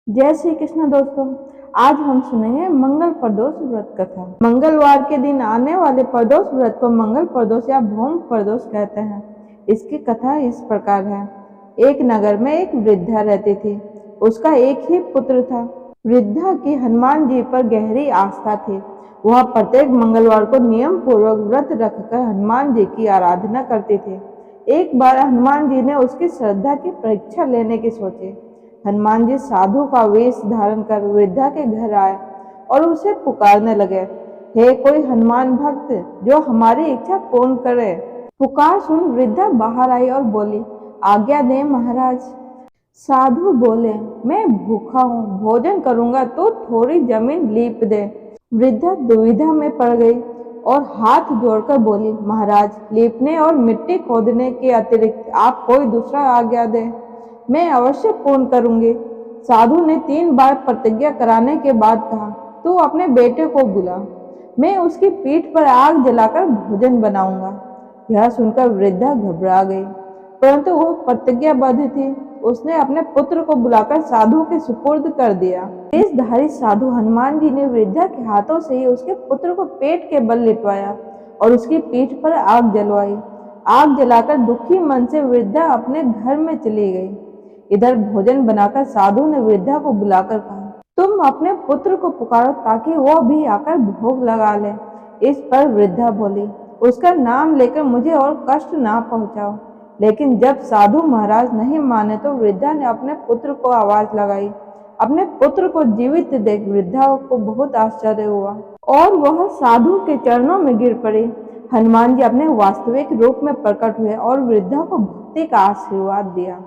जय श्री कृष्ण दोस्तों। आज हम सुनेंगे मंगल प्रदोष व्रत कथा। मंगलवार के दिन आने वाले प्रदोष व्रत को मंगल प्रदोष या भौम प्रदोष कहते हैं। इसकी कथा इस प्रकार है। एक नगर में एक वृद्धा रहती थी। उसका एक ही पुत्र था। वृद्धा की हनुमान जी पर गहरी आस्था थी। वह प्रत्येक मंगलवार को नियम पूर्वक व्रत रखकर हनुमान जी की आराधना करती थी। एक बार हनुमान जी ने उसकी श्रद्धा की परीक्षा लेने की सोची। हनुमान जी साधु का वेश धारण कर वृद्धा के घर आए और उसे पुकारने लगे, हे कोई हनुमान भक्त जो हमारी इच्छा पूर्ण करे। पुकार सुन वृद्धा बाहर आई और बोली, आज्ञा दे महाराज। साधु बोले, मैं भूखा हूँ, भोजन करूंगा तो थोड़ी जमीन लीप दे। वृद्धा दुविधा में पड़ गई और हाथ जोड़कर बोली, महाराज लीपने और मिट्टी खोदने के अतिरिक्त आप कोई दूसरा आज्ञा दे, मैं अवश्य पूर्ण करूंगी। साधु ने 3 बार प्रतिज्ञा कराने के बाद कहा, तू अपने बेटे को बुला, मैं उसकी पीठ पर आग जलाकर भोजन बनाऊंगा। यह सुनकर वृद्धा घबरा गई, परंतु वह प्रतिज्ञाबद्ध थी। उसने अपने पुत्र को बुलाकर साधु के सुपुर्द कर दिया। वेशधारी साधु हनुमान जी ने वृद्धा के हाथों से ही उसके पुत्र को पेट के बल लिटवाया और उसकी पीठ पर आग जलवाई। आग जलाकर दुखी मन से वृद्धा अपने घर में चली गई। इधर भोजन बनाकर साधु ने वृद्धा को बुलाकर कहा, तुम अपने पुत्र को पुकारो ताकि वह भी आकर भोग लगा ले। इस पर वृद्धा बोली, उसका नाम लेकर मुझे और कष्ट ना पहुंचाओ। लेकिन जब साधु महाराज नहीं माने तो वृद्धा ने अपने पुत्र को आवाज लगाई। अपने पुत्र को जीवित देख वृद्धा को बहुत आश्चर्य हुआ और वह साधु के चरणों में गिर पड़ी। हनुमान जी अपने वास्तविक रूप में प्रकट हुए और वृद्धा को भक्ति का आशीर्वाद दिया।